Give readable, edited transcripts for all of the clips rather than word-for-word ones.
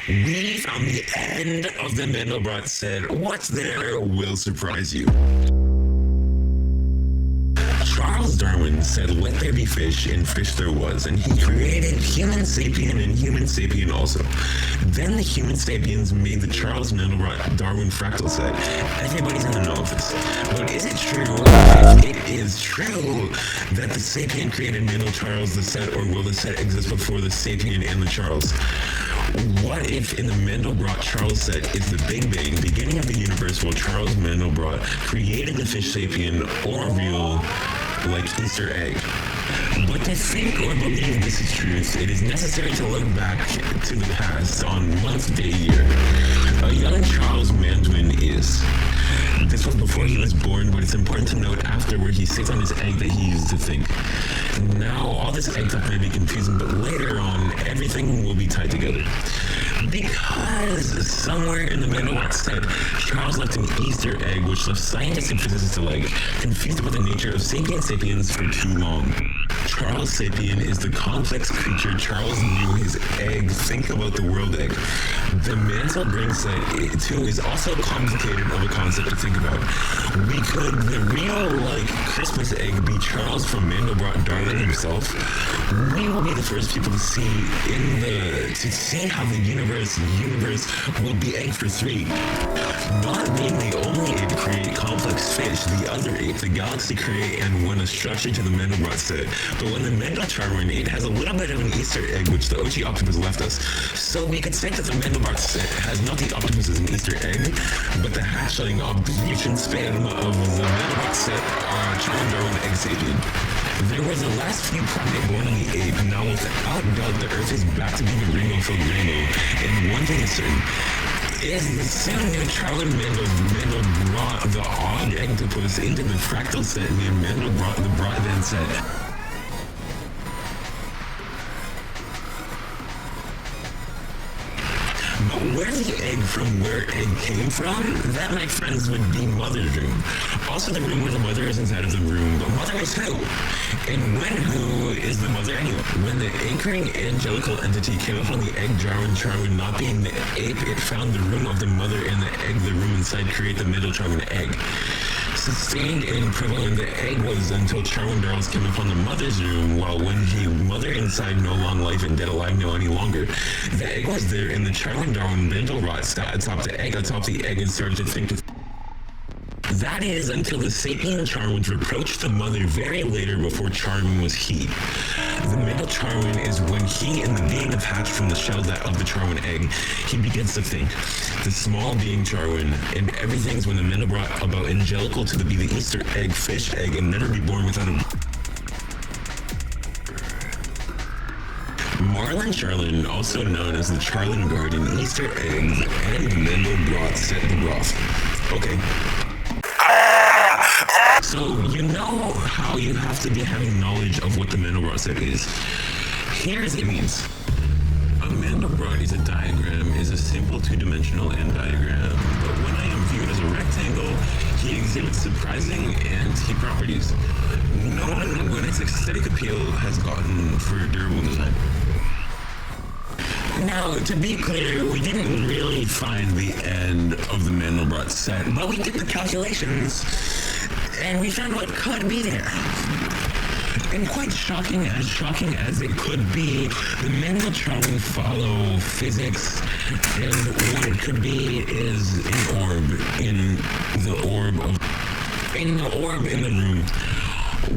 We found the end of the Mandelbrot set. What's there will surprise you. Charles Darwin said, "Let there be fish," and fish there was, and he created human sapien and human sapien also. Then the human sapiens made the Charles Mandwin Darwin fractal set. Everybody's in the know of this. But is it true, if it is true, that the sapien created madelcharles the set, or will the set exist before the sapien and the Charles? What if in the Mandelbrot Charles set is the Big Bang, beginning of the universe, while Charles Mandelbrot created the fish sapien, or real, like Easter egg? But to think or believe this is truth, it is necessary to look back to the past on month, day, year. A young Charles Mandwin is. This was before he was born, but it's important to note after where he sits on his egg that he used to think. Now, all this egg stuff may be confusing, but later on, everything will be tied together. Because somewhere in the Mandelbrot set, Charles left an Easter egg which left scientists and physicists alike confused about the nature of sapiens sapiens for too long. Charles sapien is the complex creature Charles knew his egg. Think about the world egg. The Mandelbrot set too is also complicated of a concept to think about. Could the real, Christmas egg be Charles from Mandelbrot Darwin himself? We will be the first people to see how the universe will be egg for three. Not being the only ape to create complex fish, the other ape, the galaxy create and win a structure to the Mandelbrot set. But when the Madelcharles it has a little bit of an Easter egg which the OG octopus left us. So we could say that the Mandelbrot set has not the octopus as an Easter egg, but the hatchling of the mutant sperm of the Mandelbrot set are Charles Darwin egg sapien. There was the last few primate born on the ape. Now without doubt the earth is back to being a rainbow-filled rainbow. And one thing is certain, is the soon Charles Mandel brought the odd octopus into the fractal set and the Mandel brought the broadband set. But where's the egg from where egg came from? That, my friends, would be mother's room. Also the room where the mother is inside of the room, but mother is who? And who is the mother anyway? When the anchoring angelical entity came up on the egg jar and Charwin not being the ape, it found the room of the mother and the egg, the room inside create the middle Charwin egg. Sustained and prevalent the egg was until Charles Darwin came upon the mother's room, while when he mother inside no long life and dead alive no any longer, the egg was there and the Charles Darwin Mandelbrot sat atop the egg and started to think. That is until the sapien Charwin approached the mother very later before Charwin was he. The middle Charwin is when he and the being of hatched from the shell of the Charwin egg, he begins to think. The small being Charwin, and everything's when the middle brought about angelical to be the Easter egg, fish egg, and never be born without a Marlin Charlin, also known as the Charlin Garden, Easter eggs, and Mandelbrot set the broth. Okay. So you know how you have to be having knowledge of what the Mandelbrot set is. Here's what it means. A Mandelbrot is a diagram, is a simple two-dimensional end diagram, but when I am viewed as a rectangle, he exhibits surprising anti properties. No one, when its aesthetic appeal has gotten for durable design. Now, to be clear, we didn't really find the end of the Mandelbrot set, but we did the calculations, and we found what could be there. And quite shocking as it could be, the Madelcharles follow physics, and what it could be is an orb in the room.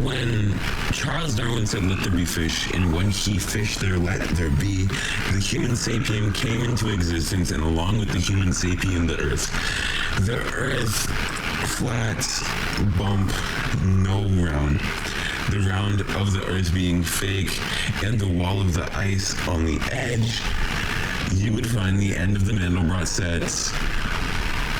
When Charles Darwin said, "Let there be fish," and when he fished there, let there be, the human sapien came into existence, and along with the human sapien, the earth. The earth, flat, bump, no round. The round of the earth being fake, and the wall of the ice on the edge. You would find the end of the Mandelbrot sets